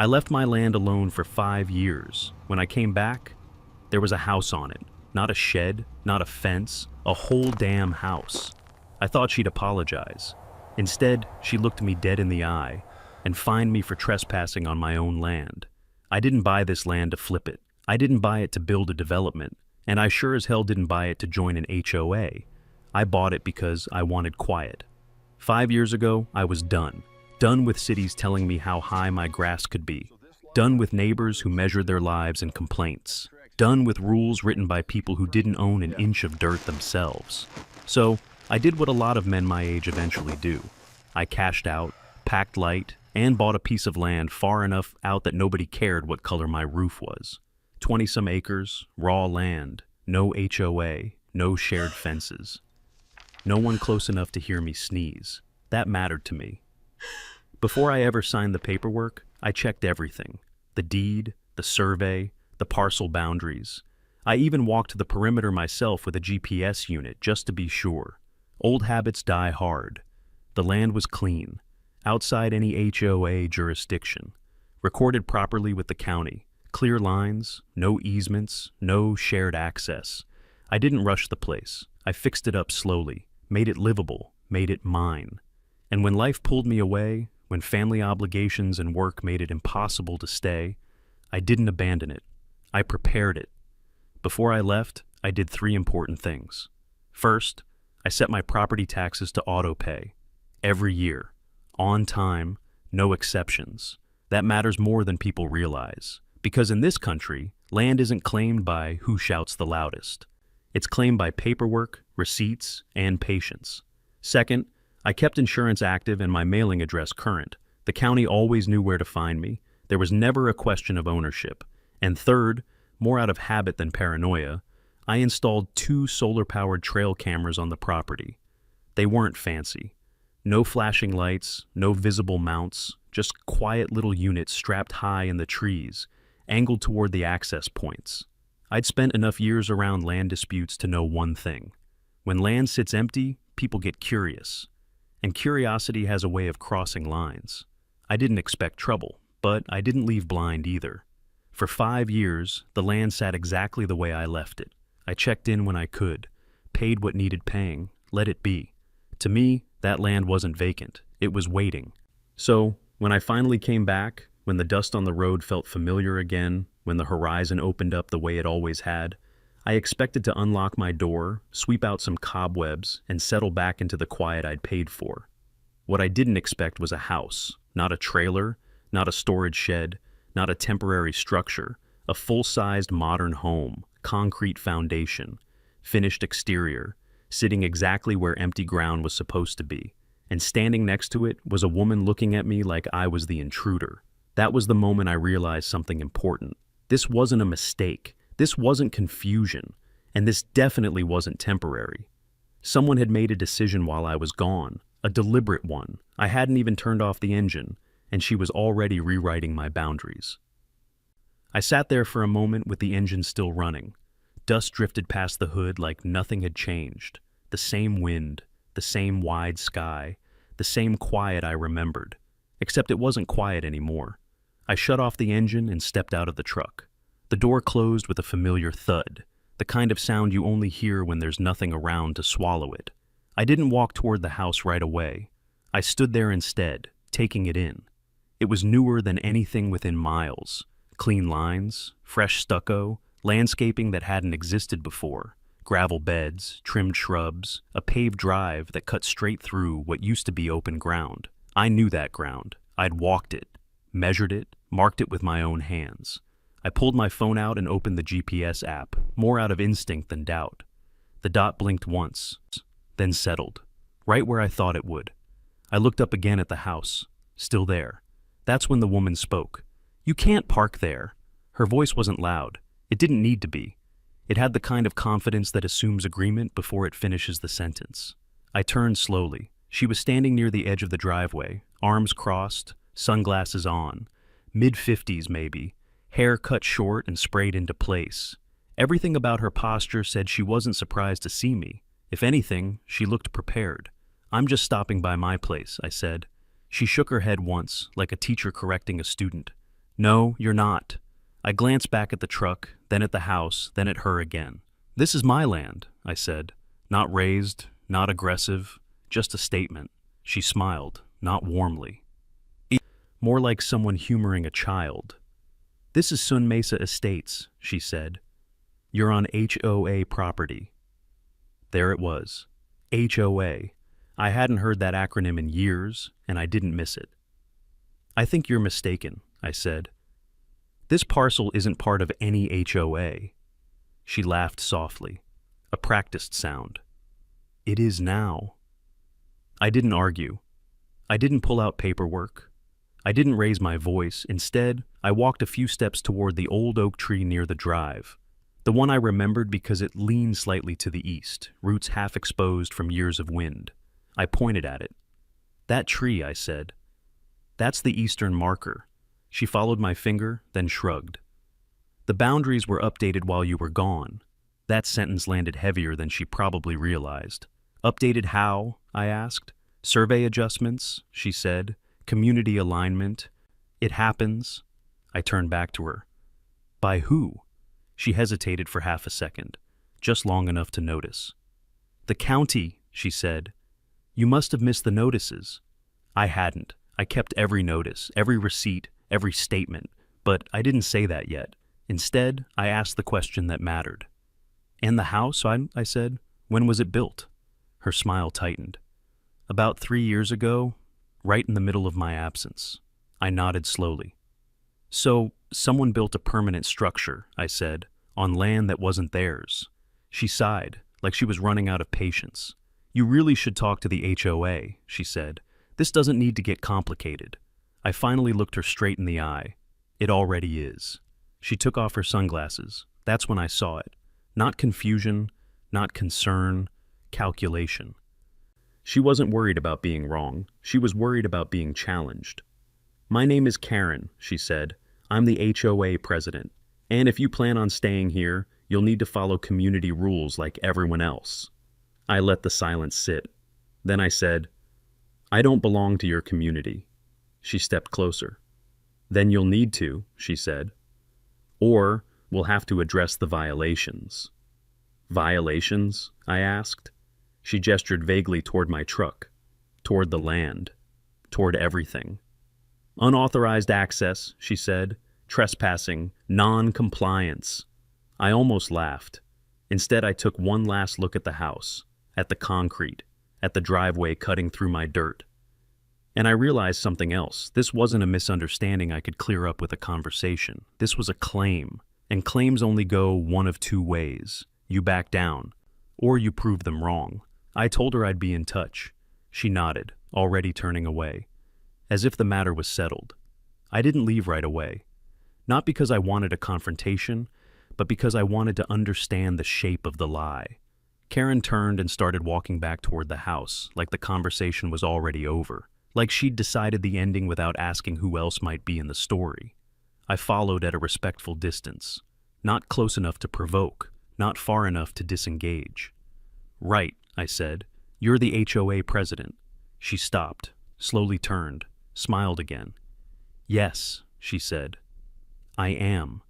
I left my land alone for 5 years. When I came back, there was a house on it. Not a shed, not a fence, a whole damn house. I thought she'd apologize. Instead, she looked me dead in the eye and fined me for trespassing on my own land. I didn't buy this land to flip it. I didn't buy it to build a development, and I sure as hell didn't buy it to join an HOA. I bought it because I wanted quiet. 5 years ago, I was done. Done with cities telling me how high my grass could be. Done with neighbors who measured their lives in complaints. Done with rules written by people who didn't own an inch of dirt themselves. So, I did what a lot of men my age eventually do. I cashed out, packed light, and bought a piece of land far enough out that nobody cared what color my roof was. 20-some acres, raw land, no HOA, no shared fences. No one close enough to hear me sneeze. That mattered to me. Before I ever signed the paperwork, I checked everything. The deed, the survey, the parcel boundaries. I even walked the perimeter myself with a GPS unit just to be sure. Old habits die hard. The land was clean, outside any HOA jurisdiction, recorded properly with the county, clear lines, no easements, no shared access. I didn't rush the place. I fixed it up slowly, made it livable, made it mine. And when life pulled me away, when family obligations and work made it impossible to stay, I didn't abandon it. I prepared it. Before I left, I did 3 important things. First, I set my property taxes to auto-pay. Every year. On time, no exceptions. That matters more than people realize. Because in this country, land isn't claimed by who shouts the loudest. It's claimed by paperwork, receipts, and patience. Second, I kept insurance active and my mailing address current. The county always knew where to find me. There was never a question of ownership. And third, more out of habit than paranoia, I installed 2 solar-powered trail cameras on the property. They weren't fancy. No flashing lights, no visible mounts, just quiet little units strapped high in the trees, angled toward the access points. I'd spent enough years around land disputes to know one thing. When land sits empty, people get curious. And curiosity has a way of crossing lines. I didn't expect trouble, but I didn't leave blind either. For 5 years, the land sat exactly the way I left it. I checked in when I could, paid what needed paying, let it be. To me, that land wasn't vacant. It was waiting. So, when I finally came back, when the dust on the road felt familiar again, when the horizon opened up the way it always had, I expected to unlock my door, sweep out some cobwebs, and settle back into the quiet I'd paid for. What I didn't expect was a house, not a trailer, not a storage shed, not a temporary structure, a full-sized modern home, concrete foundation, finished exterior, sitting exactly where empty ground was supposed to be. And standing next to it was a woman looking at me like I was the intruder. That was the moment I realized something important. This wasn't a mistake. This wasn't confusion. And this definitely wasn't temporary. Someone had made a decision while I was gone, a deliberate one. I hadn't even turned off the engine, and she was already rewriting my boundaries. I sat there for a moment with the engine still running. Dust drifted past the hood like nothing had changed. The same wind, the same wide sky, the same quiet I remembered. Except it wasn't quiet anymore. I shut off the engine and stepped out of the truck. The door closed with a familiar thud, the kind of sound you only hear when there's nothing around to swallow it. I didn't walk toward the house right away. I stood there instead, taking it in. It was newer than anything within miles. Clean lines, fresh stucco, landscaping that hadn't existed before, gravel beds, trimmed shrubs, a paved drive that cut straight through what used to be open ground. I knew that ground. I'd walked it, measured it, marked it with my own hands. I pulled my phone out and opened the GPS app, more out of instinct than doubt. The dot blinked once, then settled, right where I thought it would. I looked up again at the house, still there. That's when the woman spoke. "You can't park there." Her voice wasn't loud. It didn't need to be. It had the kind of confidence that assumes agreement before it finishes the sentence. I turned slowly. She was standing near the edge of the driveway, arms crossed, sunglasses on, mid-50s maybe, hair cut short and sprayed into place. Everything about her posture said she wasn't surprised to see me. If anything, she looked prepared. "I'm just stopping by my place," I said. She shook her head once, like a teacher correcting a student. No, you're not. I glanced back at the truck, then at the house, then at her again. This is my land, I said. Not raised, not aggressive, just a statement. She smiled, not warmly. More like someone humoring a child. This is Sun Mesa Estates, she said. You're on HOA property. There it was. HOA. I hadn't heard that acronym in years, and I didn't miss it. I think you're mistaken, I said. This parcel isn't part of any HOA. She laughed softly, a practiced sound. It is now. I didn't argue. I didn't pull out paperwork. I didn't raise my voice. Instead, I walked a few steps toward the old oak tree near the drive. The one I remembered because it leaned slightly to the east, roots half exposed from years of wind. I pointed at it. That tree, I said. That's the eastern marker. She followed my finger, then shrugged. The boundaries were updated while you were gone. That sentence landed heavier than she probably realized. Updated how? I asked. Survey adjustments, she said. Community alignment. It happens. I turned back to her. By who? She hesitated for half a second, just long enough to notice. The county, she said. You must have missed the notices. I hadn't. I kept every notice, every receipt, every statement, but I didn't say that yet. Instead, I asked the question that mattered. And the house, I said, when was it built? Her smile tightened. About 3 years ago, right in the middle of my absence. I nodded slowly. So, someone built a permanent structure, I said, on land that wasn't theirs. She sighed, like she was running out of patience. You really should talk to the HOA, she said. This doesn't need to get complicated. I finally looked her straight in the eye. It already is. She took off her sunglasses. That's when I saw it. Not confusion, not concern, calculation. She wasn't worried about being wrong. She was worried about being challenged. My name is Karen, she said. I'm the HOA president. And if you plan on staying here, you'll need to follow community rules like everyone else. I let the silence sit. Then I said, I don't belong to your community. She stepped closer. Then you'll need to, she said. Or we'll have to address the violations. Violations? I asked. She gestured vaguely toward my truck, toward the land, toward everything. Unauthorized access, she said. Trespassing, non-compliance. I almost laughed. Instead, I took one last look at the house, at the concrete, at the driveway cutting through my dirt. And I realized something else. This wasn't a misunderstanding I could clear up with a conversation. This was a claim, and claims only go one of two ways. You back down, or you prove them wrong. I told her I'd be in touch. She nodded, already turning away, as if the matter was settled. I didn't leave right away. Not because I wanted a confrontation, but because I wanted to understand the shape of the lie. Karen turned and started walking back toward the house, like the conversation was already over, like she'd decided the ending without asking who else might be in the story. I followed at a respectful distance, not close enough to provoke, not far enough to disengage. Right, I said. You're the HOA president. She stopped, slowly turned, smiled again. Yes, she said. I am.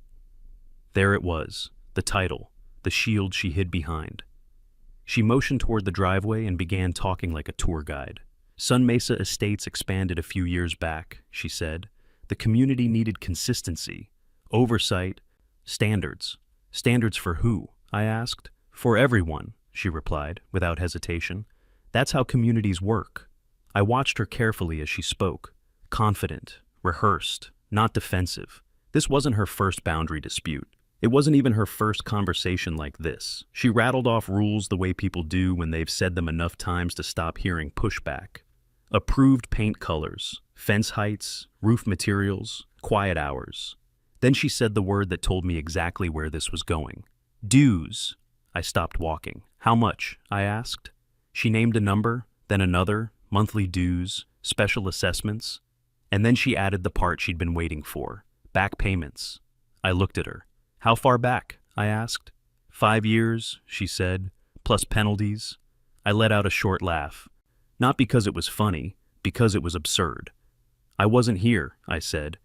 There it was, the title, the shield she hid behind. She motioned toward the driveway and began talking like a tour guide. Sun Mesa Estates expanded a few years back, she said. The community needed consistency, oversight, standards. Standards for who? I asked. For everyone, she replied, without hesitation. That's how communities work. I watched her carefully as she spoke, confident, rehearsed, not defensive. This wasn't her first boundary dispute. It wasn't even her first conversation like this. She rattled off rules the way people do when they've said them enough times to stop hearing pushback. Approved paint colors, fence heights, roof materials, quiet hours. Then she said the word that told me exactly where this was going. Dues. I stopped walking. How much? I asked. She named a number, then another, monthly dues, special assessments. And then she added the part she'd been waiting for, back payments. I looked at her. How far back? I asked. 5 years, she said, plus penalties. I let out a short laugh. Not because it was funny, because it was absurd. I wasn't here, I said.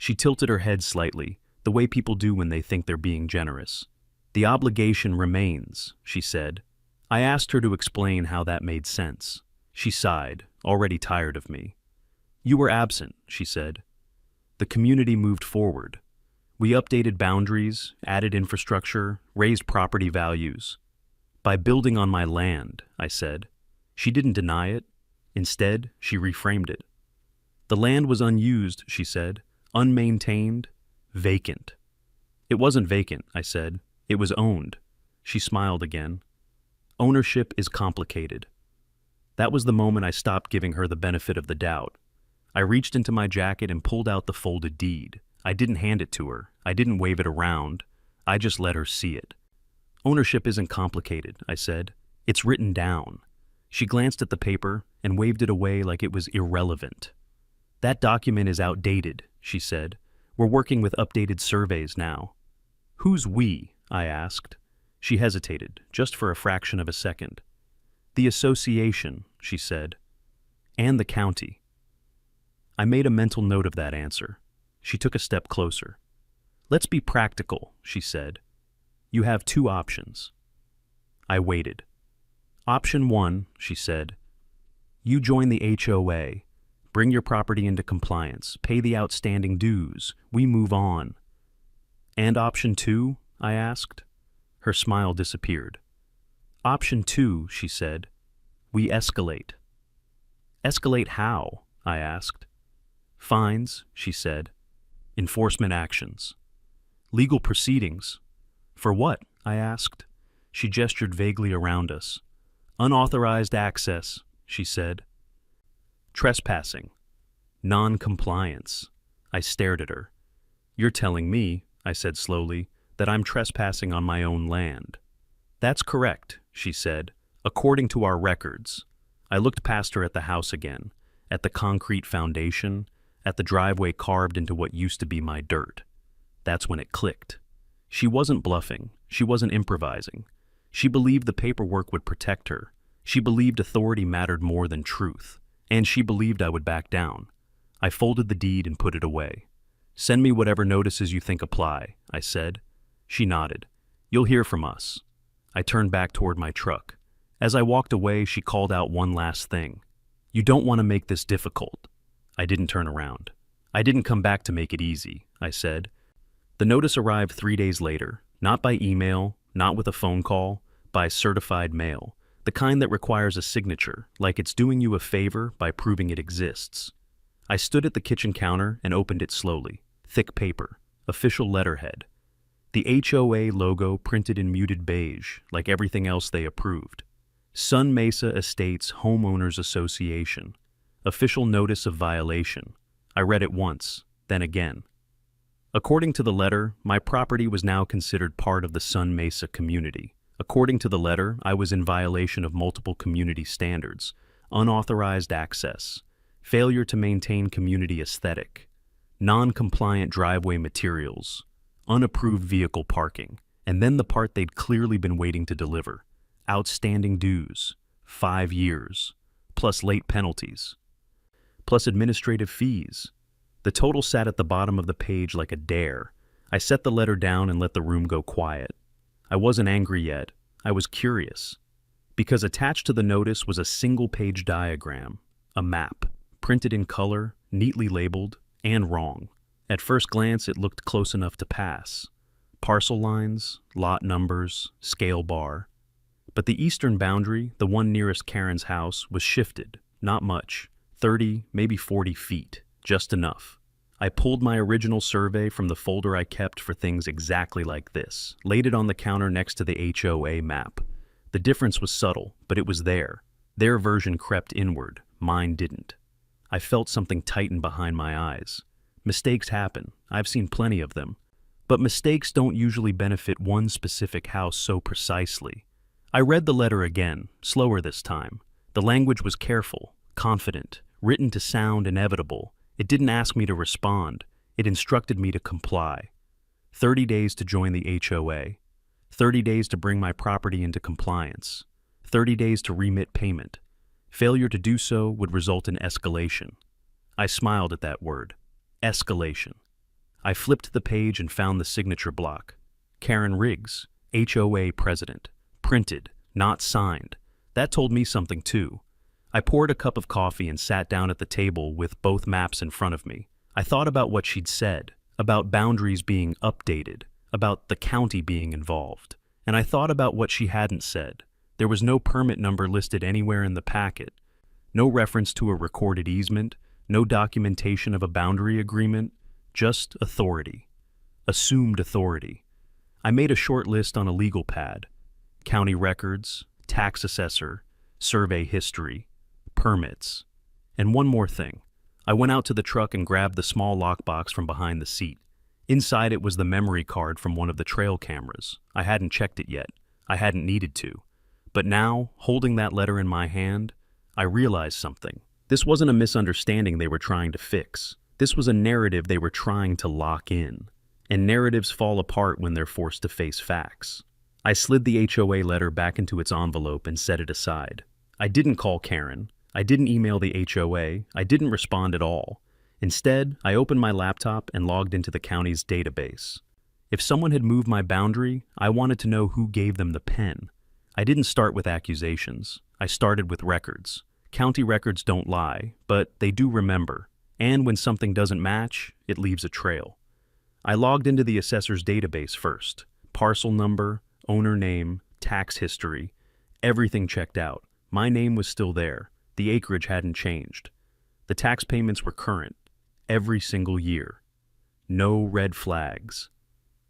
She tilted her head slightly, the way people do when they think they're being generous. The obligation remains, she said. I asked her to explain how that made sense. She sighed, already tired of me. You were absent, she said. The community moved forward. We updated boundaries, added infrastructure, raised property values. By building on my land, I said. She didn't deny it. Instead, she reframed it. The land was unused, she said, unmaintained, vacant. It wasn't vacant, I said. It was owned. She smiled again. Ownership is complicated. That was the moment I stopped giving her the benefit of the doubt. I reached into my jacket and pulled out the folded deed. I didn't hand it to her. I didn't wave it around. I just let her see it. Ownership isn't complicated, I said. It's written down. She glanced at the paper and waved it away like it was irrelevant. That document is outdated, she said. We're working with updated surveys now. Who's we? I asked. She hesitated, just for a fraction of a second. The association, she said. And the county. I made a mental note of that answer. She took a step closer. Let's be practical, she said. You have two options. I waited. Option 1, she said. You join the HOA, bring your property into compliance, pay the outstanding dues, we move on. And option 2, I asked. Her smile disappeared. Option 2, she said. We escalate. Escalate how? I asked. Fines, she said. Enforcement actions. Legal proceedings. For what? I asked. She gestured vaguely around us. Unauthorized access, she said. Trespassing. Non-compliance. I stared at her. You're telling me, I said slowly, that I'm trespassing on my own land. That's correct, she said, according to our records. I looked past her at the house again, at the concrete foundation, at the driveway carved into what used to be my dirt. That's when it clicked. She wasn't bluffing. She wasn't improvising. She believed the paperwork would protect her. She believed authority mattered more than truth. And she believed I would back down. I folded the deed and put it away. Send me whatever notices you think apply, I said. She nodded. You'll hear from us. I turned back toward my truck. As I walked away, she called out one last thing. You don't want to make this difficult. I didn't turn around. I didn't come back to make it easy, I said. The notice arrived 3 days later, not by email, not with a phone call, by certified mail, the kind that requires a signature, like it's doing you a favor by proving it exists. I stood at the kitchen counter and opened it slowly. Thick paper, official letterhead. The HOA logo printed in muted beige, like everything else they approved. Sun Mesa Estates Homeowners Association. Official notice of violation. I read it once, then again. According to the letter, my property was now considered part of the Sun Mesa community. According to the letter, I was in violation of multiple community standards, unauthorized access, failure to maintain community aesthetic, non-compliant driveway materials, unapproved vehicle parking, and then the part they'd clearly been waiting to deliver, outstanding dues, 5 years, plus late penalties, plus administrative fees. The total sat at the bottom of the page like a dare. I set the letter down and let the room go quiet. I wasn't angry yet. I was curious. Because attached to the notice was a single-page diagram, a map, printed in color, neatly labeled, and wrong. At first glance, it looked close enough to pass. Parcel lines, lot numbers, scale bar. But the eastern boundary, the one nearest Karen's house, was shifted. Not much. 30, maybe 40 feet. Just enough. I pulled my original survey from the folder I kept for things exactly like this, laid it on the counter next to the HOA map. The difference was subtle, but it was there. Their version crept inward. Mine didn't. I felt something tighten behind my eyes. Mistakes happen. I've seen plenty of them. But mistakes don't usually benefit one specific house so precisely. I read the letter again, slower this time. The language was careful, confident, written to sound inevitable. It didn't ask me to respond. It instructed me to comply. 30 days to join the HOA. 30 days to bring my property into compliance. 30 days to remit payment. Failure to do so would result in escalation. I smiled at that word. Escalation. I flipped the page and found the signature block. Karen Riggs, HOA president. Printed, not signed. That told me something too. I poured a cup of coffee and sat down at the table with both maps in front of me. I thought about what she'd said, about boundaries being updated, about the county being involved. And I thought about what she hadn't said. There was no permit number listed anywhere in the packet, no reference to a recorded easement, no documentation of a boundary agreement, just authority. Assumed authority. I made a short list on a legal pad. County records, tax assessor, survey history, permits. And one more thing. I went out to the truck and grabbed the small lockbox from behind the seat. Inside it was the memory card from one of the trail cameras. I hadn't checked it yet. I hadn't needed to. But now, holding that letter in my hand, I realized something. This wasn't a misunderstanding they were trying to fix. This was a narrative they were trying to lock in. And narratives fall apart when they're forced to face facts. I slid the HOA letter back into its envelope and set it aside. I didn't call Karen. I didn't email the HOA. I didn't respond at all. Instead, I opened my laptop and logged into the county's database. If someone had moved my boundary, I wanted to know who gave them the pen. I didn't start with accusations. I started with records. County records don't lie, but they do remember. And when something doesn't match, it leaves a trail. I logged into the assessor's database first. Parcel number, owner name, tax history, everything checked out. My name was still there. The acreage hadn't changed. The tax payments were current, every single year. No red flags.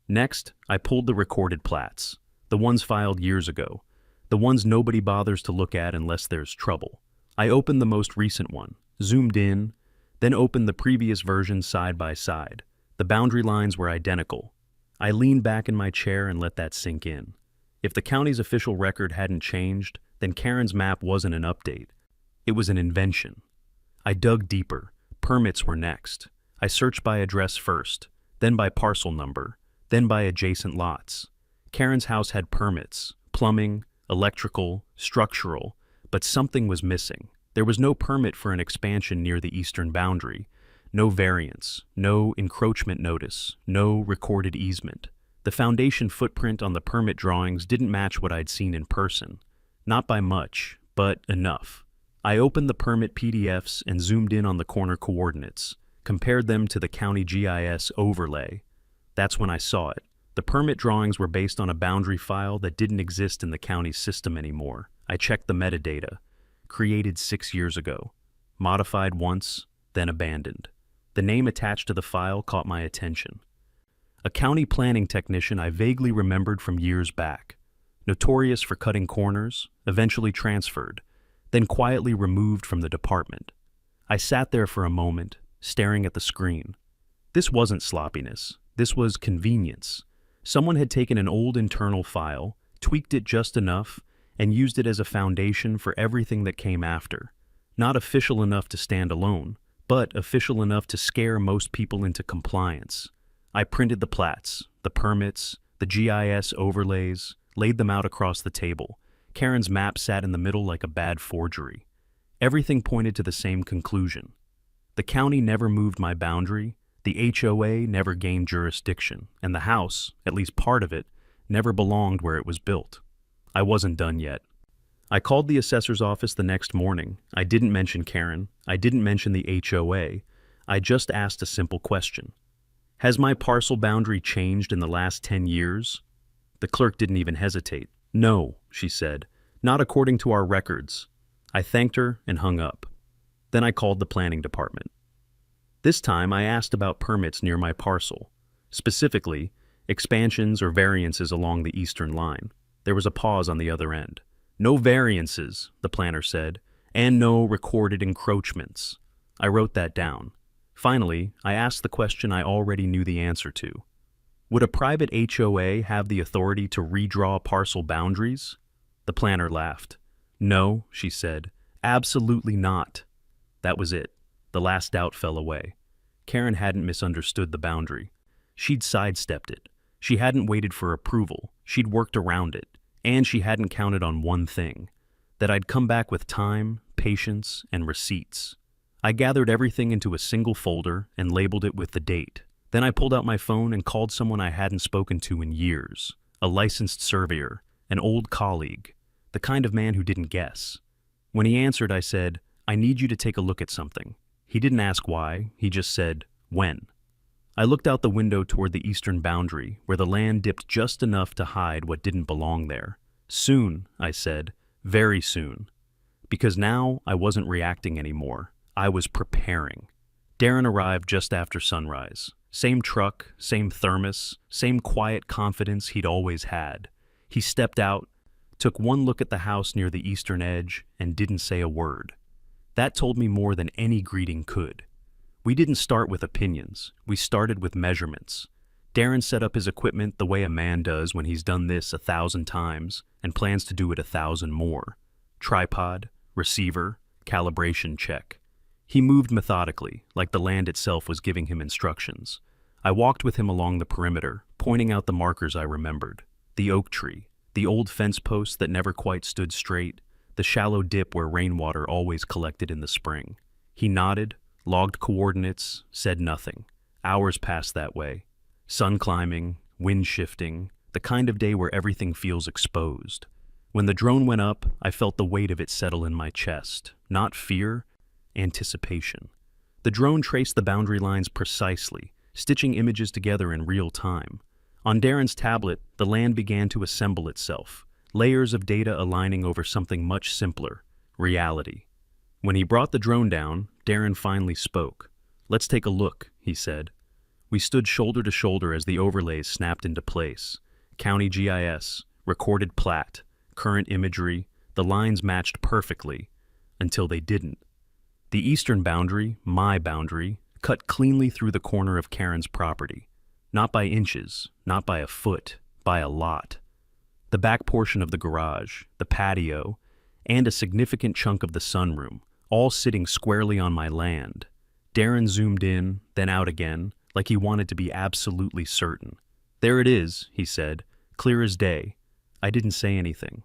Next, I pulled the recorded plats, the ones filed years ago, the ones nobody bothers to look at unless there's trouble. I opened the most recent one, zoomed in, then opened the previous version side by side. The boundary lines were identical. I leaned back in my chair and let that sink in. If the county's official record hadn't changed, then Karen's map wasn't an update. It was an invention. I dug deeper. Permits were next. I searched by address first, then by parcel number, then by adjacent lots. Karen's house had permits, plumbing, electrical, structural, but something was missing. There was no permit for an expansion near the eastern boundary, no variance, no encroachment notice, no recorded easement. The foundation footprint on the permit drawings didn't match what I'd seen in person. Not by much, but enough. I opened the permit PDFs and zoomed in on the corner coordinates, compared them to the county GIS overlay. That's when I saw it. The permit drawings were based on a boundary file that didn't exist in the county's system anymore. I checked the metadata. Created 6 years ago. Modified once, then abandoned. The name attached to the file caught my attention. A county planning technician I vaguely remembered from years back. Notorious for cutting corners, eventually transferred, then quietly removed from the department. I sat there for a moment, staring at the screen. This wasn't sloppiness. This was convenience. Someone had taken an old internal file, tweaked it just enough, and used it as a foundation for everything that came after. Not official enough to stand alone, but official enough to scare most people into compliance. I printed the plats, the permits, the GIS overlays, laid them out across the table. Karen's map sat in the middle like a bad forgery. Everything pointed to the same conclusion. The county never moved my boundary, the HOA never gained jurisdiction, and the house, at least part of it, never belonged where it was built. I wasn't done yet. I called the assessor's office the next morning. I didn't mention Karen. I didn't mention the HOA. I just asked a simple question. Has my parcel boundary changed in the last 10 years? The clerk didn't even hesitate. No, she said, not according to our records. I thanked her and hung up. Then I called the planning department. This time I asked about permits near my parcel, specifically expansions or variances along the eastern line. There was a pause on the other end. No variances, the planner said, and no recorded encroachments. I wrote that down. Finally, I asked the question I already knew the answer to. Would a private HOA have the authority to redraw parcel boundaries? The planner laughed. No, she said, absolutely not. That was it. The last doubt fell away. Karen hadn't misunderstood the boundary. She'd sidestepped it. She hadn't waited for approval. She'd worked around it. And she hadn't counted on one thing, that I'd come back with time, patience, and receipts. I gathered everything into a single folder and labeled it with the date, Then I pulled out my phone and called someone I hadn't spoken to in years, a licensed surveyor, an old colleague, the kind of man who didn't guess. When he answered, I said, "I need you to take a look at something." He didn't ask why, he just said, "When?" I looked out the window toward the eastern boundary, where the land dipped just enough to hide what didn't belong there. "Soon," I said, "very soon." Because now I wasn't reacting anymore. I was preparing. Darren arrived just after sunrise. Same truck, same thermos, same quiet confidence he'd always had. He stepped out, took one look at the house near the eastern edge, and didn't say a word. That told me more than any greeting could. We didn't start with opinions. We started with measurements. Darren set up his equipment the way a man does when he's done this 1,000 times and plans to do it 1,000 more. Tripod, receiver, calibration check. He moved methodically, like the land itself was giving him instructions. I walked with him along the perimeter, pointing out the markers I remembered. The oak tree, the old fence post that never quite stood straight, the shallow dip where rainwater always collected in the spring. He nodded, logged coordinates, said nothing. Hours passed that way. Sun climbing, wind shifting, the kind of day where everything feels exposed. When the drone went up, I felt the weight of it settle in my chest. Not fear, anticipation. The drone traced the boundary lines precisely, stitching images together in real time. On Darren's tablet, the land began to assemble itself, layers of data aligning over something much simpler, reality. When he brought the drone down, Darren finally spoke. "Let's take a look," he said. We stood shoulder to shoulder as the overlays snapped into place. County GIS, recorded plat, current imagery, the lines matched perfectly, until they didn't. The eastern boundary, my boundary, cut cleanly through the corner of Karen's property. Not by inches, not by a foot, by a lot. The back portion of the garage, the patio, and a significant chunk of the sunroom, all sitting squarely on my land. Darren zoomed in, then out again, like he wanted to be absolutely certain. "There it is," he said, "clear as day." I didn't say anything.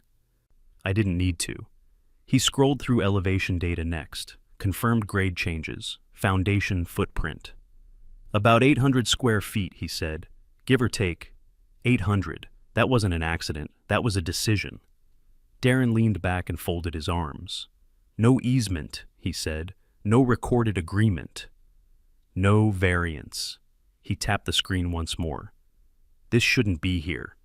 I didn't need to. He scrolled through elevation data next, confirmed grade changes, foundation footprint. "About 800 square feet," he said, "give or take. 800. That wasn't an accident, that was a decision." Darren leaned back and folded his arms. "No easement," he said, "no recorded agreement. No variance." He tapped the screen once more. "This shouldn't be here."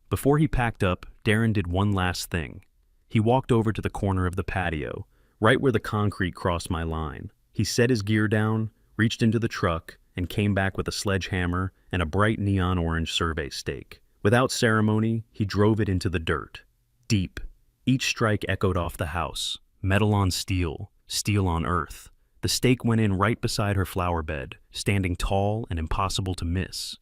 Before he packed up, Darren did one last thing. He walked over to the corner of the patio, right where the concrete crossed my line. He set his gear down, reached into the truck, and came back with a sledgehammer and a bright neon orange survey stake. Without ceremony, he drove it into the dirt. Deep. Each strike echoed off the house. Metal on steel, steel on earth. The stake went in right beside her flower bed, standing tall and impossible to miss.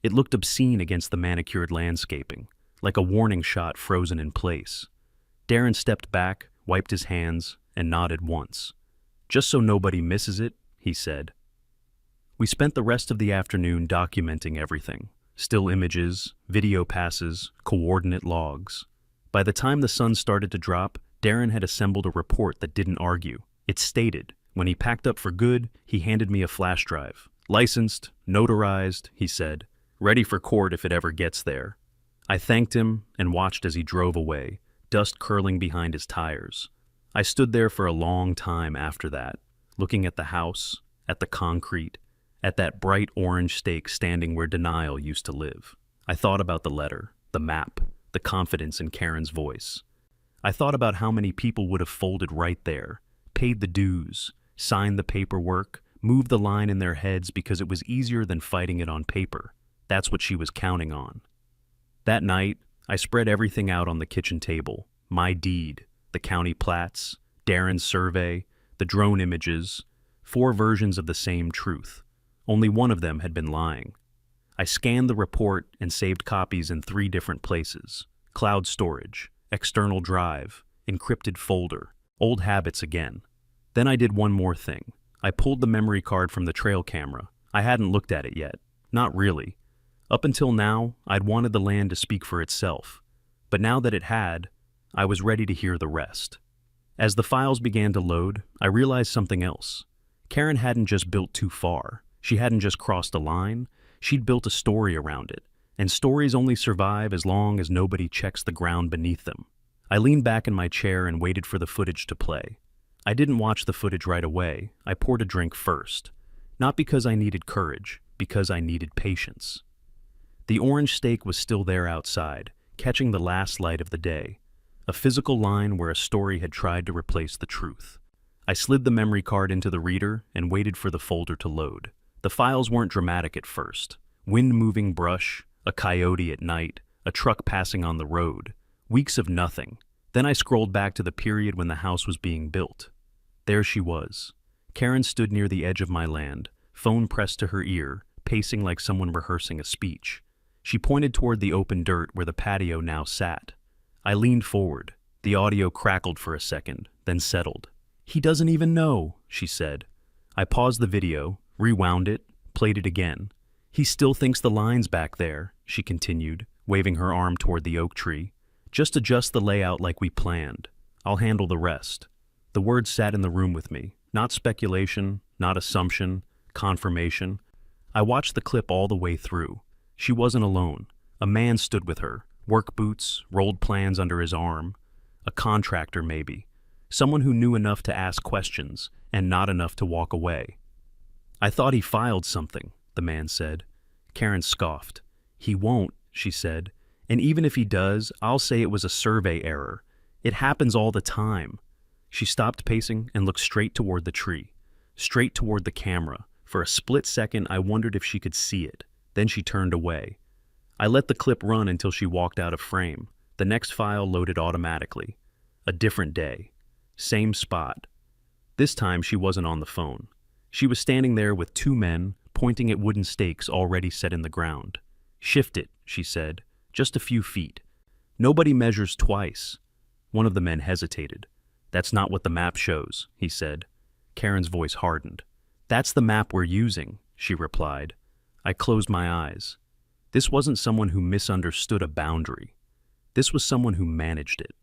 It looked obscene against the manicured landscaping, like a warning shot frozen in place. Darren stepped back, wiped his hands, and nodded once. "Just so nobody misses it," he said. We spent the rest of the afternoon documenting everything. Still images, video passes, coordinate logs. By the time the sun started to drop, Darren had assembled a report that didn't argue. It stated, when he packed up for good, he handed me a flash drive. "Licensed, notarized," he said, "ready for court if it ever gets there." I thanked him and watched as he drove away, dust curling behind his tires. I stood there for a long time after that, looking at the house, at the concrete, at that bright orange stake standing where denial used to live. I thought about the letter, the map, the confidence in Karen's voice. I thought about how many people would have folded right there, paid the dues, signed the paperwork, moved the line in their heads because it was easier than fighting it on paper. That's what she was counting on. That night, I spread everything out on the kitchen table. My deed, the county plats, Darren's survey, the drone images, 4 versions of the same truth. Only one of them had been lying. I scanned the report and saved copies in 3 different places. Cloud storage, external drive, encrypted folder, old habits again. Then I did one more thing. I pulled the memory card from the trail camera. I hadn't looked at it yet. Not really. Up until now, I'd wanted the land to speak for itself. But now that it had, I was ready to hear the rest. As the files began to load, I realized something else. Karen hadn't just built too far. She hadn't just crossed a line, she'd built a story around it, and stories only survive as long as nobody checks the ground beneath them. I leaned back in my chair and waited for the footage to play. I didn't watch the footage right away. I poured a drink first. Not because I needed courage, because I needed patience. The orange steak was still there outside, catching the last light of the day. A physical line where a story had tried to replace the truth. I slid the memory card into the reader and waited for the folder to load. The files weren't dramatic at first. Wind-moving brush, a coyote at night, a truck passing on the road. Weeks of nothing. Then I scrolled back to the period when the house was being built. There she was. Karen stood near the edge of my land, phone pressed to her ear, pacing like someone rehearsing a speech. She pointed toward the open dirt where the patio now sat. I leaned forward. The audio crackled for a second, then settled. "He doesn't even know," she said. I paused the video, rewound it, played it again. "He still thinks the line's back there," she continued, waving her arm toward the oak tree. "Just adjust the layout like we planned. I'll handle the rest." The words sat in the room with me. Not speculation, not assumption, confirmation. I watched the clip all the way through. She wasn't alone. A man stood with her, work boots, rolled plans under his arm. A contractor, maybe. Someone who knew enough to ask questions and not enough to walk away. "I thought he filed something," the man said. Karen scoffed. "He won't," she said. "And even if he does, I'll say it was a survey error. It happens all the time." She stopped pacing and looked straight toward the tree, straight toward the camera. For a split second, I wondered if she could see it. Then she turned away. I let the clip run until she walked out of frame. The next file loaded automatically. A different day. Same spot. This time she wasn't on the phone. She was standing there with two men, pointing at wooden stakes already set in the ground. "Shift it," she said. "Just a few feet." "Nobody measures twice." One of the men hesitated. "That's not what the map shows," he said. Karen's voice hardened. "That's the map we're using," she replied. I closed my eyes. This wasn't someone who misunderstood a boundary. This was someone who managed it.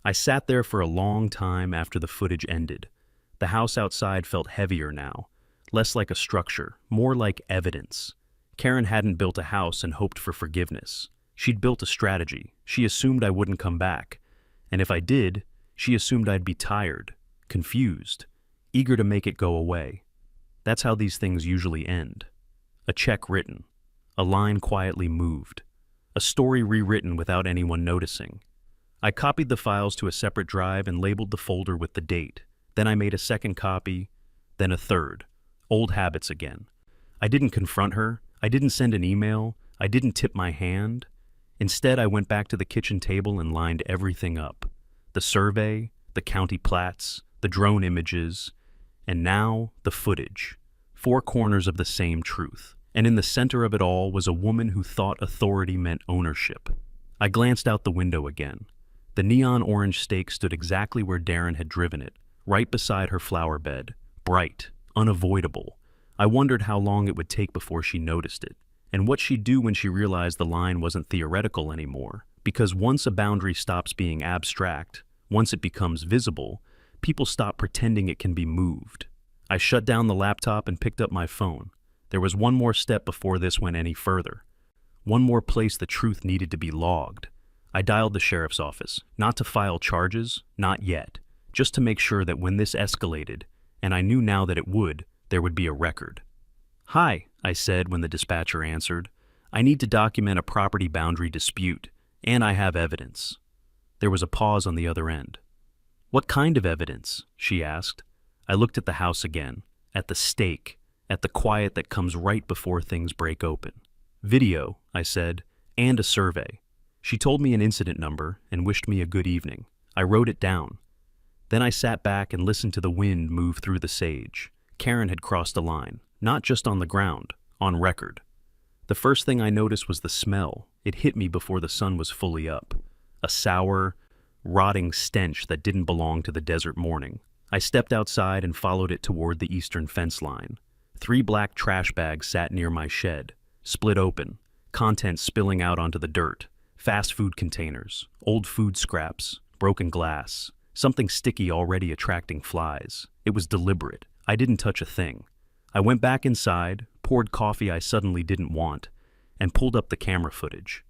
I sat there for a long time after the footage ended. The house outside felt heavier now, less like a structure, more like evidence. Karen hadn't built a house and hoped for forgiveness. She'd built a strategy. She assumed I wouldn't come back. And if I did, she assumed I'd be tired, confused, eager to make it go away. That's how these things usually end. A check written. A line quietly moved. A story rewritten without anyone noticing. I copied the files to a separate drive and labeled the folder with the date. Then I made a second copy, then a third. Old habits again. I didn't confront her. I didn't send an email. I didn't tip my hand. Instead, I went back to the kitchen table and lined everything up. The survey, the county plats, the drone images, and now the footage. 4 corners of the same truth. And in the center of it all was a woman who thought authority meant ownership. I glanced out the window again. The neon orange stake stood exactly where Darren had driven it, right beside her flower bed, bright, unavoidable. I wondered how long it would take before she noticed it, and what she'd do when she realized the line wasn't theoretical anymore. Because once a boundary stops being abstract, once it becomes visible, people stop pretending it can be moved. I shut down the laptop and picked up my phone. There was one more step before this went any further. One more place the truth needed to be logged. I dialed the sheriff's office, not to file charges, not yet, just to make sure that when this escalated, and I knew now that it would, there would be a record. "Hi," I said when the dispatcher answered. "I need to document a property boundary dispute, and I have evidence." There was a pause on the other end. "What kind of evidence?" she asked. I looked at the house again, at the stake, at the quiet that comes right before things break open. "Video," I said, "and a survey." She told me an incident number and wished me a good evening. I wrote it down. Then I sat back and listened to the wind move through the sage. Karen had crossed a line, not just on the ground, on record. The first thing I noticed was the smell. It hit me before the sun was fully up. A sour, rotting stench that didn't belong to the desert morning. I stepped outside and followed it toward the eastern fence line. 3 black trash bags sat near my shed, split open, contents spilling out onto the dirt. Fast food containers, old food scraps, broken glass, something sticky already attracting flies. It was deliberate. I didn't touch a thing. I went back inside, poured coffee I suddenly didn't want, and pulled up the camera footage.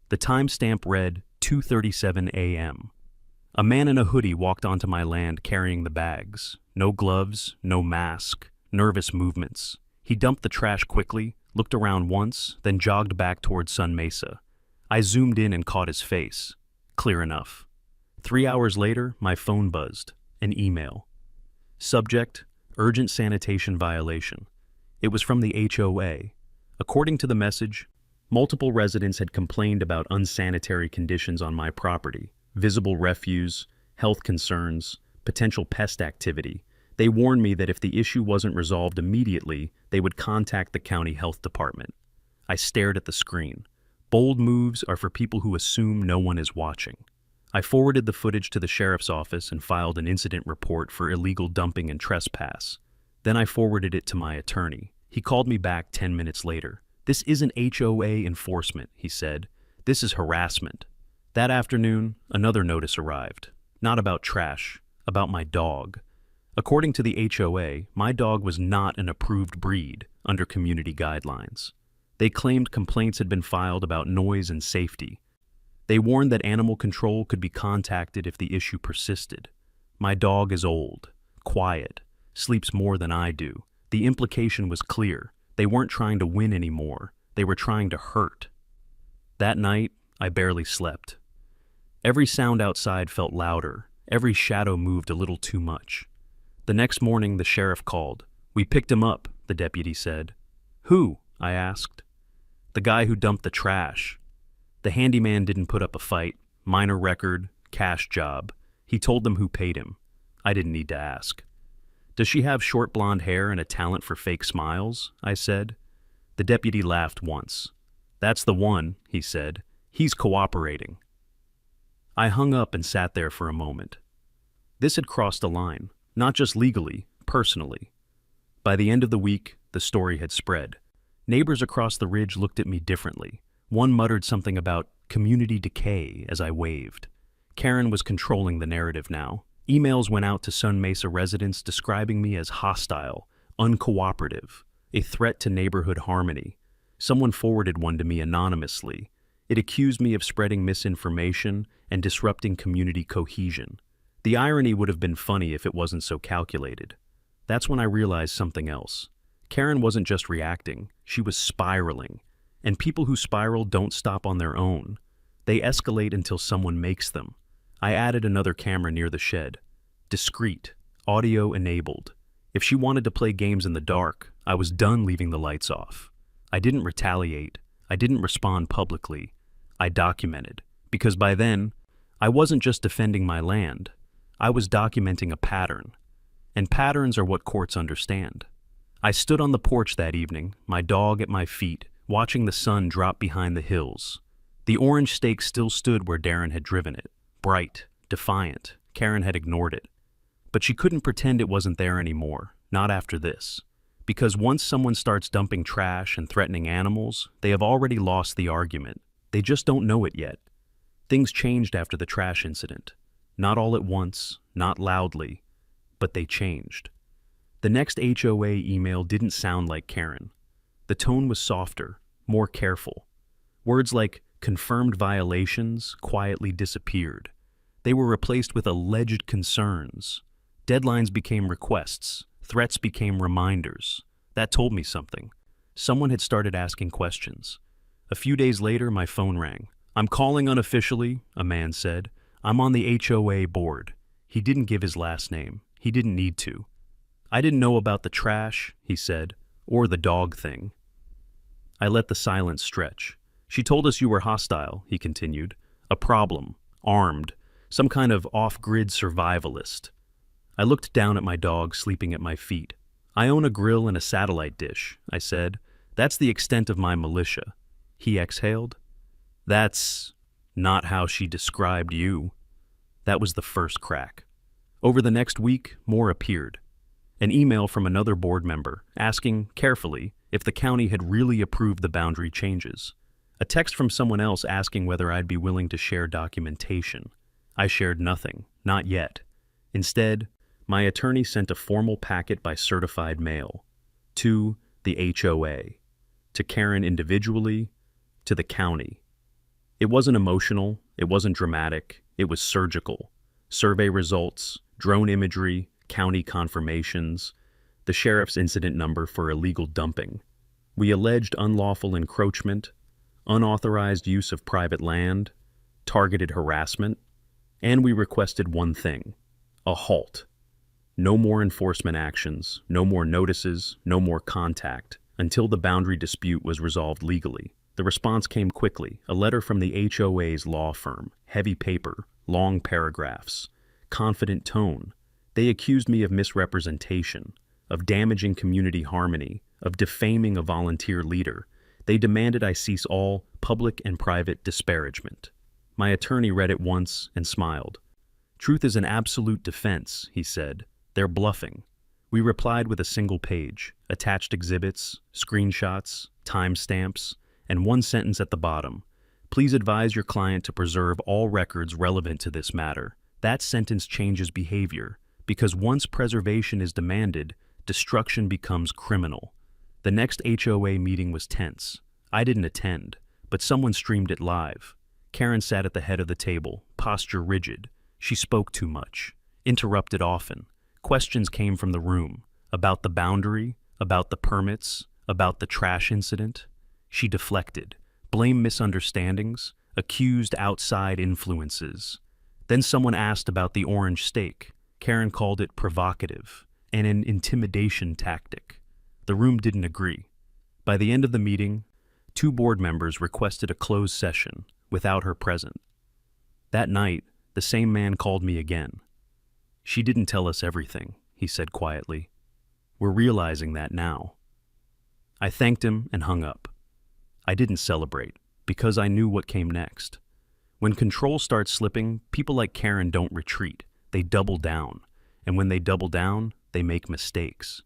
The timestamp read 2:37 a.m. A man in a hoodie walked onto my land carrying the bags. No gloves, no mask, nervous movements. He dumped the trash quickly, looked around once, then jogged back towards Sun Mesa. I zoomed in and caught his face. Clear enough. 3 hours later, my phone buzzed. An email. Subject: urgent sanitation violation. It was from the HOA. According to the message, multiple residents had complained about unsanitary conditions on my property, visible refuse, health concerns, potential pest activity. They warned me that if the issue wasn't resolved immediately, they would contact the county health department. I stared at the screen. Bold moves are for people who assume no one is watching. I forwarded the footage to the sheriff's office and filed an incident report for illegal dumping and trespass. Then I forwarded it to my attorney. He called me back 10 minutes later. "This isn't HOA enforcement," he said. "This is harassment." That afternoon, another notice arrived. Not about trash, about my dog. According to the HOA, my dog was not an approved breed under community guidelines. They claimed complaints had been filed about noise and safety. They warned that animal control could be contacted if the issue persisted. My dog is old, quiet, sleeps more than I do. The implication was clear. They weren't trying to win anymore. They were trying to hurt. That night, I barely slept. Every sound outside felt louder. Every shadow moved a little too much. The next morning, the sheriff called. "We picked him up," the deputy said. "Who?" I asked. "The guy who dumped the trash." The handyman didn't put up a fight. Minor record, cash job. He told them who paid him. I didn't need to ask. "Does she have short blonde hair and a talent for fake smiles?" I said. The deputy laughed once. "That's the one," he said. "He's cooperating." I hung up and sat there for a moment. This had crossed a line, not just legally, personally. By the end of the week, the story had spread. Neighbors across the ridge looked at me differently. One muttered something about community decay as I waved. Karen was controlling the narrative now. Emails went out to Sun Mesa residents describing me as hostile, uncooperative, a threat to neighborhood harmony. Someone forwarded one to me anonymously. It accused me of spreading misinformation and disrupting community cohesion. The irony would have been funny if it wasn't so calculated. That's when I realized something else. Karen wasn't just reacting, she was spiraling. And people who spiral don't stop on their own. They escalate until someone makes them. I added another camera near the shed. Discreet, audio enabled. If she wanted to play games in the dark, I was done leaving the lights off. I didn't retaliate. I didn't respond publicly. I documented. Because by then, I wasn't just defending my land. I was documenting a pattern. And patterns are what courts understand. I stood on the porch that evening, my dog at my feet, watching the sun drop behind the hills. The orange stake still stood where Darren had driven it. Bright, defiant. Karen had ignored it. But she couldn't pretend it wasn't there anymore, not after this. Because once someone starts dumping trash and threatening animals, they have already lost the argument. They just don't know it yet. Things changed after the trash incident. Not all at once, not loudly, but they changed. The next HOA email didn't sound like Karen. The tone was softer, more careful. Words like confirmed violations quietly disappeared. They were replaced with alleged concerns. Deadlines became requests. Threats became reminders. That told me something. Someone had started asking questions. A few days later, my phone rang. "I'm calling unofficially," a man said. "I'm on the HOA board." He didn't give his last name. He didn't need to. "I didn't know about the trash," he said, "or the dog thing." I let the silence stretch. "She told us you were hostile," he continued. "A problem, armed, some kind of off-grid survivalist." I looked down at my dog sleeping at my feet. "I own a grill and a satellite dish," I said. "That's the extent of my militia." He exhaled. "That's not how she described you." That was the first crack. Over the next week, more appeared. An email from another board member asking, carefully, if the county had really approved the boundary changes. A text from someone else asking whether I'd be willing to share documentation. I shared nothing, not yet. Instead, my attorney sent a formal packet by certified mail to the HOA, to Karen individually, to the county. It wasn't emotional, it wasn't dramatic, it was surgical. Survey results, drone imagery, county confirmations, the sheriff's incident number for illegal dumping. We alleged unlawful encroachment, unauthorized use of private land, targeted harassment, and we requested one thing: a halt. No more enforcement actions, no more notices, no more contact, until the boundary dispute was resolved legally. The response came quickly, a letter from the HOA's law firm, heavy paper, long paragraphs, confident tone. They accused me of misrepresentation, of damaging community harmony, of defaming a volunteer leader. They demanded I cease all public and private disparagement. My attorney read it once and smiled. "Truth is an absolute defense," he said. "They're bluffing." We replied with a single page, attached exhibits, screenshots, timestamps, and one sentence at the bottom: "Please advise your client to preserve all records relevant to this matter." That sentence changes behavior, because once preservation is demanded, destruction becomes criminal. The next HOA meeting was tense. I didn't attend, but someone streamed it live. Karen sat at the head of the table, posture rigid. She spoke too much, interrupted often. Questions came from the room, about the boundary, about the permits, about the trash incident. She deflected, blamed misunderstandings, accused outside influences. Then someone asked about the orange stake. Karen called it provocative and an intimidation tactic. The room didn't agree. By the end of the meeting, 2 board members requested a closed session without her present. That night, the same man called me again. "She didn't tell us everything," he said quietly. "We're realizing that now." I thanked him and hung up. I didn't celebrate, because I knew what came next. When control starts slipping, people like Karen don't retreat. They double down. And when they double down, they make mistakes.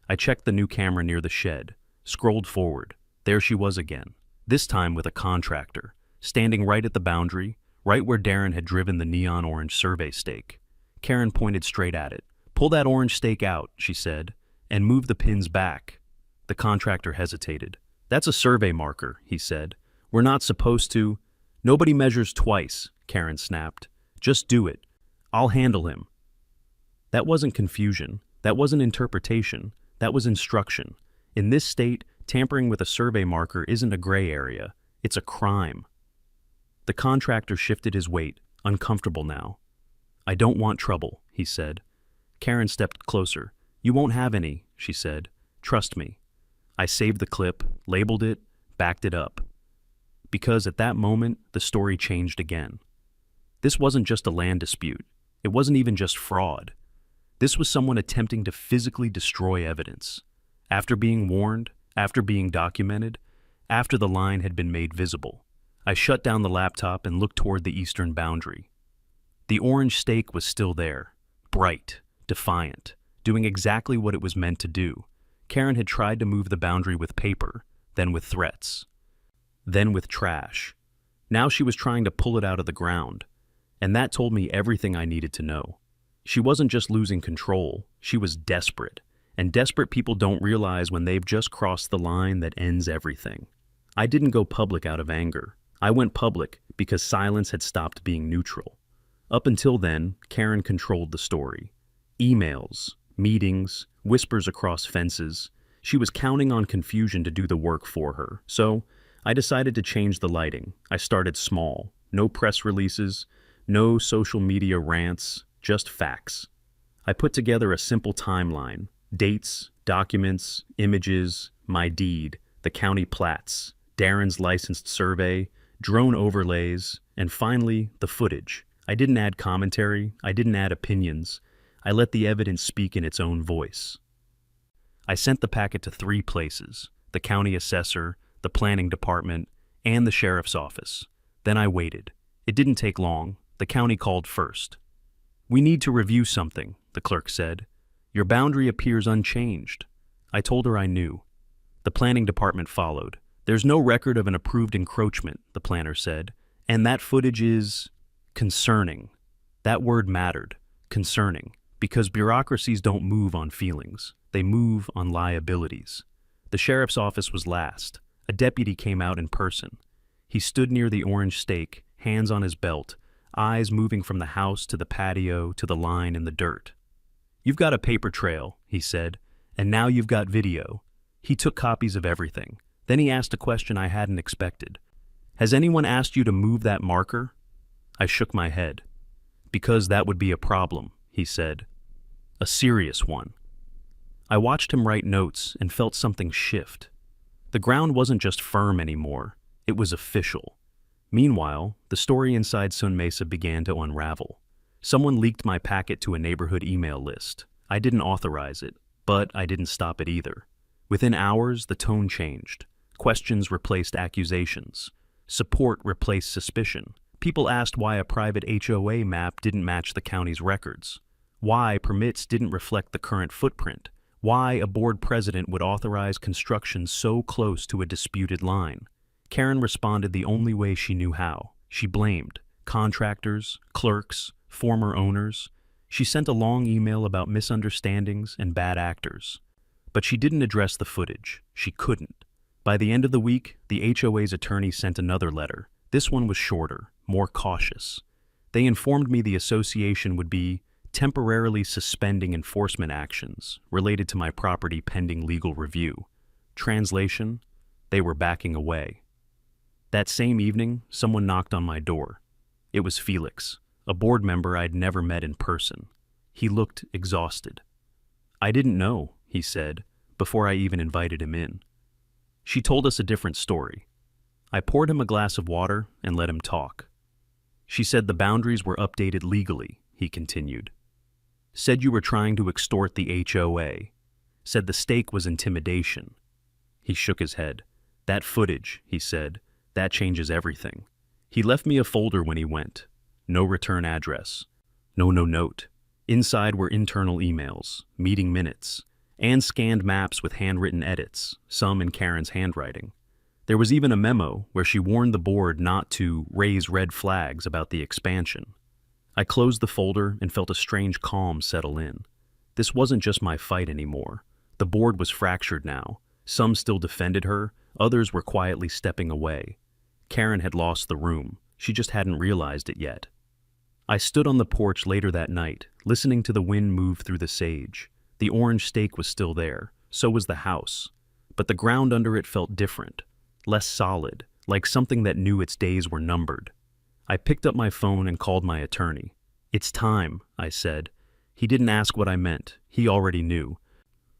I checked the new camera near the shed, scrolled forward. There she was again, this time with a contractor, standing right at the boundary, right where Darren had driven the neon orange survey stake. Karen pointed straight at it. "Pull that orange stake out," she said, "and move the pins back." The contractor hesitated. "That's a survey marker," he said. "We're not supposed to—" "Nobody measures twice," Karen snapped. "Just do it. I'll handle him." That wasn't confusion. That wasn't interpretation. That was instruction. In this state, tampering with a survey marker isn't a gray area. It's a crime. The contractor shifted his weight, uncomfortable now. "I don't want trouble," he said. Karen stepped closer. "You won't have any," she said. "Trust me." I saved the clip, labeled it, backed it up. Because at that moment, the story changed again. This wasn't just a land dispute. It wasn't even just fraud. This was someone attempting to physically destroy evidence. After being warned, after being documented, after the line had been made visible, I shut down the laptop and looked toward the eastern boundary. The orange stake was still there, bright, defiant, doing exactly what it was meant to do. Karen had tried to move the boundary with paper, then with threats, then with trash. Now she was trying to pull it out of the ground, and that told me everything I needed to know. She wasn't just losing control, she was desperate, and desperate people don't realize when they've just crossed the line that ends everything. I didn't go public out of anger. I went public because silence had stopped being neutral. Up until then, Karen controlled the story. Emails, meetings, whispers across fences. She was counting on confusion to do the work for her. So, I decided to change the lighting. I started small. No press releases, no social media rants, just facts. I put together a simple timeline. Dates, documents, images, my deed, the county plats, Darren's licensed survey, drone overlays, and finally, the footage. I didn't add commentary. I didn't add opinions. I let the evidence speak in its own voice. I sent the packet to 3 places: the county assessor, the planning department, and the sheriff's office. Then I waited. It didn't take long. The county called first. "We need to review something," the clerk said. "Your boundary appears unchanged." I told her I knew. The planning department followed. "There's no record of an approved encroachment," the planner said, "and that footage is concerning." That word mattered, concerning, because bureaucracies don't move on feelings. They move on liabilities. The sheriff's office was last. A deputy came out in person. He stood near the orange stake, hands on his belt, eyes moving from the house to the patio to the line in the dirt. "You've got a paper trail," he said, "and now you've got video." He took copies of everything. Then he asked a question I hadn't expected. "Has anyone asked you to move that marker?" I shook my head. "Because that would be a problem," he said. "A serious one." I watched him write notes and felt something shift. The ground wasn't just firm anymore, it was official. Meanwhile, the story inside Sun Mesa began to unravel. Someone leaked my packet to a neighborhood email list. I didn't authorize it, but I didn't stop it either. Within hours, the tone changed. Questions replaced accusations. Support replaced suspicion. People asked why a private HOA map didn't match the county's records. Why permits didn't reflect the current footprint. Why a board president would authorize construction so close to a disputed line. Karen responded the only way she knew how. She blamed contractors, clerks, former owners. She sent a long email about misunderstandings and bad actors. But she didn't address the footage. She couldn't. By the end of the week, the HOA's attorney sent another letter. This one was shorter, more cautious. They informed me the association would be temporarily suspending enforcement actions related to my property pending legal review. Translation: they were backing away. That same evening, someone knocked on my door. It was Felix, a board member I'd never met in person. He looked exhausted. "I didn't know," he said, before I even invited him in. She told us a different story. I poured him a glass of water and let him talk. "She said the boundaries were updated legally," he continued. "Said you were trying to extort the HOA. Said the stake was intimidation." He shook his head. "That footage," he said, "that changes everything." He left me a folder when he went. No return address. No note. Inside were internal emails, meeting minutes, and scanned maps with handwritten edits, some in Karen's handwriting. There was even a memo where she warned the board not to raise red flags about the expansion. I closed the folder and felt a strange calm settle in. This wasn't just my fight anymore. The board was fractured now. Some still defended her, others were quietly stepping away. Karen had lost the room. She just hadn't realized it yet. I stood on the porch later that night, listening to the wind move through the sage. The orange stake was still there, so was the house. But the ground under it felt different, less solid, like something that knew its days were numbered. I picked up my phone and called my attorney. "It's time," I said. He didn't ask what I meant. He already knew.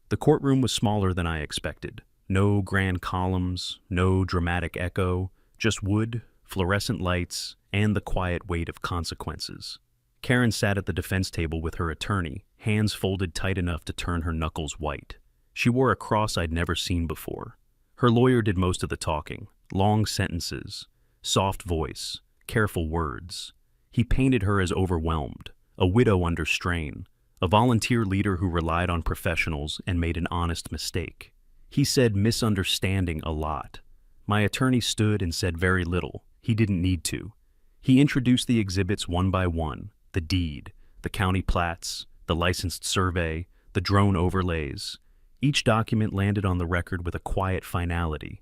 The courtroom was smaller than I expected. No grand columns, no dramatic echo, just wood, fluorescent lights, and the quiet weight of consequences. Karen sat at the defense table with her attorney, hands folded tight enough to turn her knuckles white. She wore a cross I'd never seen before. Her lawyer did most of the talking, long sentences, soft voice, careful words. He painted her as overwhelmed, a widow under strain, a volunteer leader who relied on professionals and made an honest mistake. He said misunderstanding a lot. My attorney stood and said very little. He didn't need to. He introduced the exhibits one by one, the deed, the county plats, the licensed survey, the drone overlays. Each document landed on the record with a quiet finality.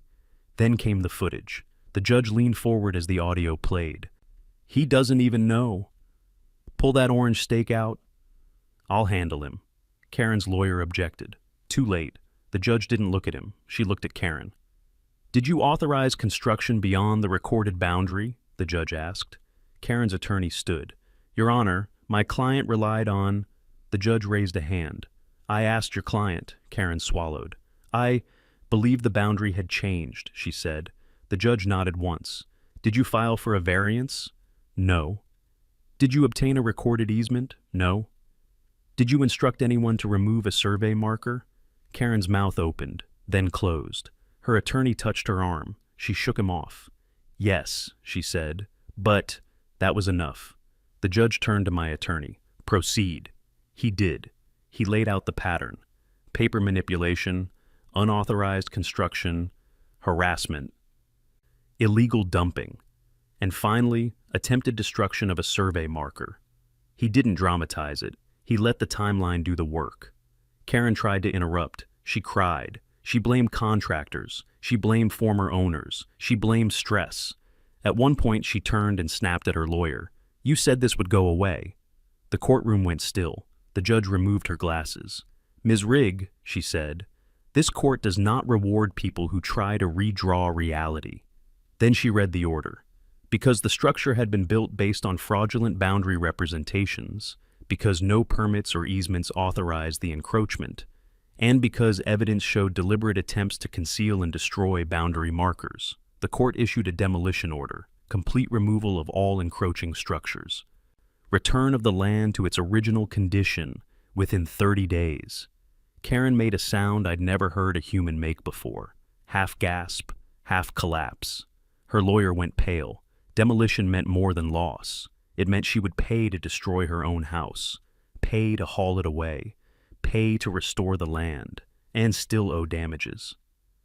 Then came the footage. The judge leaned forward as the audio played. "He doesn't even know. Pull that orange stake out." "I'll handle him." Karen's lawyer objected. Too late. The judge didn't look at him. She looked at Karen. "Did you authorize construction beyond the recorded boundary?" the judge asked. Karen's attorney stood. "Your Honor, my client relied on—" The judge raised a hand. "I asked your client," Karen swallowed. "I believe the boundary had changed," she said. The judge nodded once. "Did you file for a variance?" "No." "Did you obtain a recorded easement?" "No." "Did you instruct anyone to remove a survey marker?" Karen's mouth opened, then closed. Her attorney touched her arm. She shook him off. "Yes," she said, "but—" That was enough. The judge turned to my attorney. "Proceed." He did. He laid out the pattern. Paper manipulation, unauthorized construction, harassment, illegal dumping, and finally, attempted destruction of a survey marker. He didn't dramatize it. He let the timeline do the work. Karen tried to interrupt. She cried. She blamed contractors. She blamed former owners. She blamed stress. At one point, she turned and snapped at her lawyer. "You said this would go away." The courtroom went still. The judge removed her glasses. "Ms. Rigg," she said, "this court does not reward people who try to redraw reality." Then she read the order. Because the structure had been built based on fraudulent boundary representations, because no permits or easements authorized the encroachment, and because evidence showed deliberate attempts to conceal and destroy boundary markers, the court issued a demolition order, complete removal of all encroaching structures. Return of the land to its original condition within 30 days. Karen made a sound I'd never heard a human make before. Half gasp, half collapse. Her lawyer went pale. Demolition meant more than loss. It meant she would pay to destroy her own house, pay to haul it away, pay to restore the land, and still owe damages.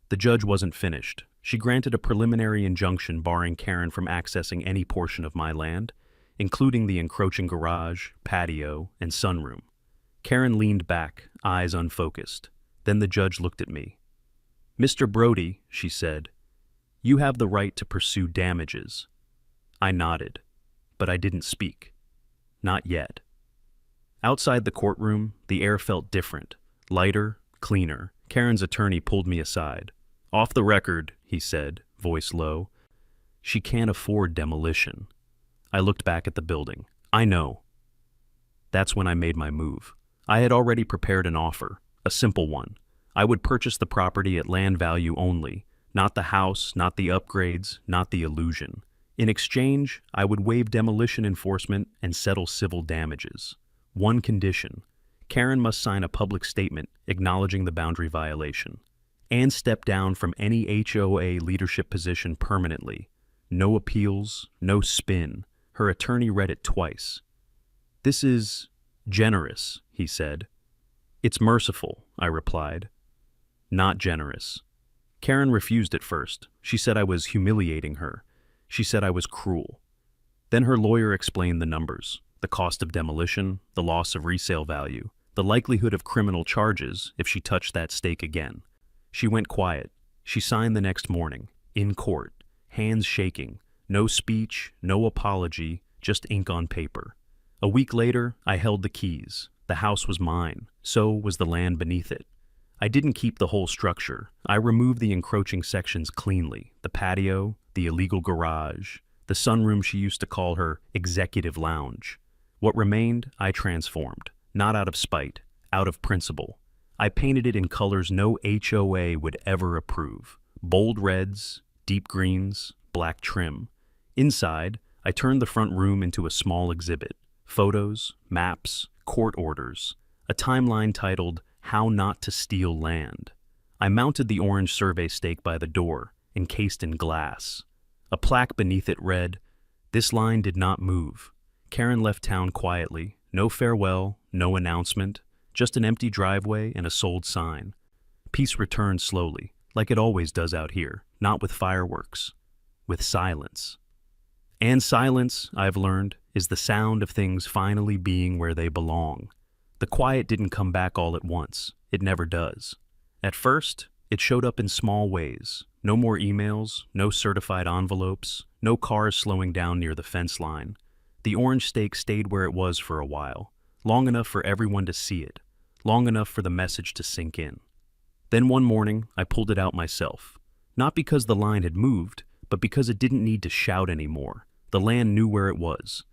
The judge wasn't finished. She granted a preliminary injunction barring Karen from accessing any portion of my land, including the encroaching garage, patio, and sunroom. Karen leaned back, eyes unfocused. Then the judge looked at me. "Mr. Brody," she said, "you have the right to pursue damages." I nodded, but I didn't speak. Not yet. Outside the courtroom, the air felt different, lighter, cleaner. Karen's attorney pulled me aside. "Off the record," he said, voice low. "She can't afford demolition." I looked back at the building. "I know." That's when I made my move. I had already prepared an offer, a simple one. I would purchase the property at land value only, not the house, not the upgrades, not the illusion. In exchange, I would waive demolition enforcement and settle civil damages. One condition: Karen must sign a public statement acknowledging the boundary violation, and step down from any HOA leadership position permanently. No appeals, no spin. Her attorney read it twice. "This is generous," he said. "It's merciful," I replied. "Not generous." Karen refused at first. She said I was humiliating her. She said I was cruel. Then her lawyer explained the numbers: the cost of demolition, the loss of resale value, the likelihood of criminal charges if she touched that stake again. She went quiet. She signed the next morning, in court, hands shaking, no speech, no apology, just ink on paper. A week later, I held the keys. The house was mine. So was the land beneath it. I didn't keep the whole structure. I removed the encroaching sections cleanly: the patio, the illegal garage, the sunroom she used to call her executive lounge. What remained, I transformed, not out of spite, out of principle. I painted it in colors no HOA would ever approve: bold reds, deep greens, black trim. Inside, I turned the front room into a small exhibit: photos, maps, court orders, a timeline titled "How Not to Steal Land." I mounted the orange survey stake by the door, encased in glass. A plaque beneath it read, "This line did not move." Karen left town quietly. No farewell, no announcement, just an empty driveway and a sold sign. Peace returned slowly, like it always does out here, not with fireworks, with silence. And silence, I've learned, is the sound of things finally being where they belong. The quiet didn't come back all at once. It never does. At first, it showed up in small ways. No more emails, no certified envelopes, no cars slowing down near the fence line. The orange stake stayed where it was for a while, long enough for everyone to see it, long enough for the message to sink in. Then one morning, I pulled it out myself. Not because the line had moved, but because it didn't need to shout anymore. The land knew where it was.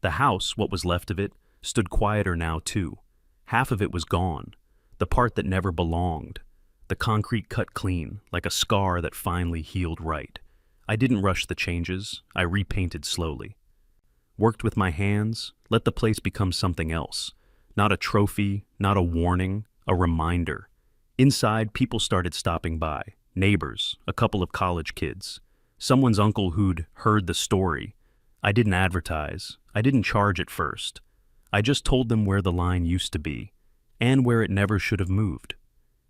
The house, what was left of it, stood quieter now too. Half of it was gone, the part that never belonged. The concrete cut clean, like a scar that finally healed right. I didn't rush the changes. I repainted slowly. Worked with my hands, let the place become something else. Not a trophy, not a warning, a reminder. Inside, people started stopping by. Neighbors, a couple of college kids. Someone's uncle who'd heard the story. I didn't advertise. I didn't charge at first. I just told them where the line used to be, and where it never should have moved.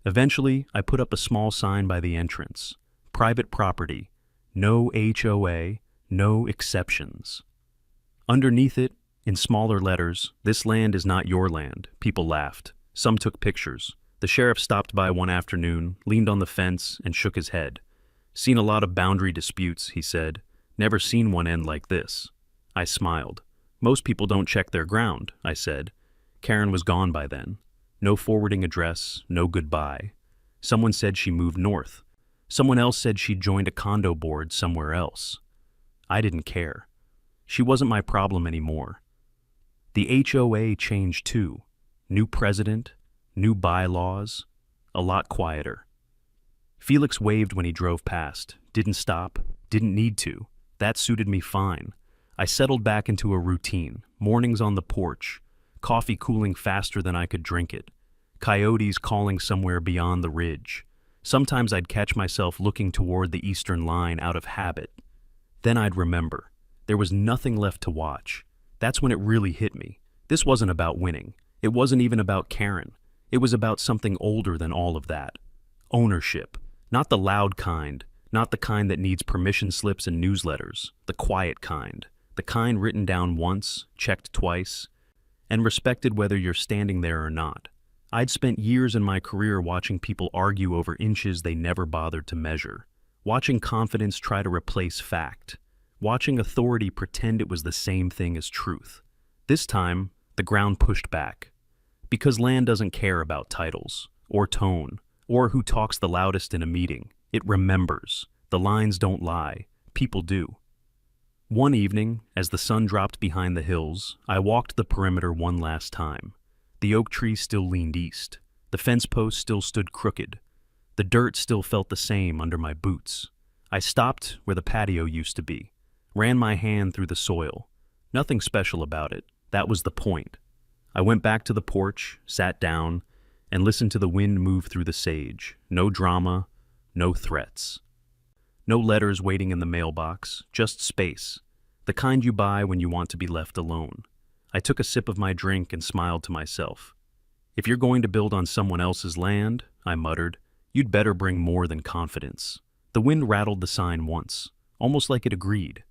Eventually, I put up a small sign by the entrance. Private property. No HOA, no exceptions. Underneath it, in smaller letters, "This land is not your land." People laughed. Some took pictures. The sheriff stopped by one afternoon, leaned on the fence, and shook his head. Seen a lot of boundary disputes, he said. Never seen one end like this. I smiled. Most people don't check their ground, I said. Karen was gone by then. No forwarding address, no goodbye. Someone said she moved north. Someone else said she'd joined a condo board somewhere else. I didn't care. She wasn't my problem anymore. The HOA changed too. New president, new bylaws, a lot quieter. Felix waved when he drove past, didn't stop, didn't need to. That suited me fine. I settled back into a routine, mornings on the porch, coffee cooling faster than I could drink it, coyotes calling somewhere beyond the ridge. Sometimes I'd catch myself looking toward the eastern line out of habit. Then I'd remember. There was nothing left to watch. That's when it really hit me. This wasn't about winning. It wasn't even about Karen. It was about something older than all of that. Ownership. Not the loud kind, not the kind that needs permission slips and newsletters, the quiet kind. The kind written down once, checked twice, and respected whether you're standing there or not. I'd spent years in my career watching people argue over inches they never bothered to measure, watching confidence try to replace fact, watching authority pretend it was the same thing as truth. This time, the ground pushed back. Because land doesn't care about titles, or tone, or who talks the loudest in a meeting. It remembers. The lines don't lie. People do. One evening, as the sun dropped behind the hills, I walked the perimeter one last time. The oak tree still leaned east. The fence post still stood crooked. The dirt still felt the same under my boots. I stopped where the patio used to be, ran my hand through the soil. Nothing special about it. That was the point. I went back to the porch, sat down, and listened to the wind move through the sage. No drama, no threats. No letters waiting in the mailbox, just space, the kind you buy when you want to be left alone. I took a sip of my drink and smiled to myself. If you're going to build on someone else's land, I muttered, you'd better bring more than confidence. The wind rattled the sign once, almost like it agreed.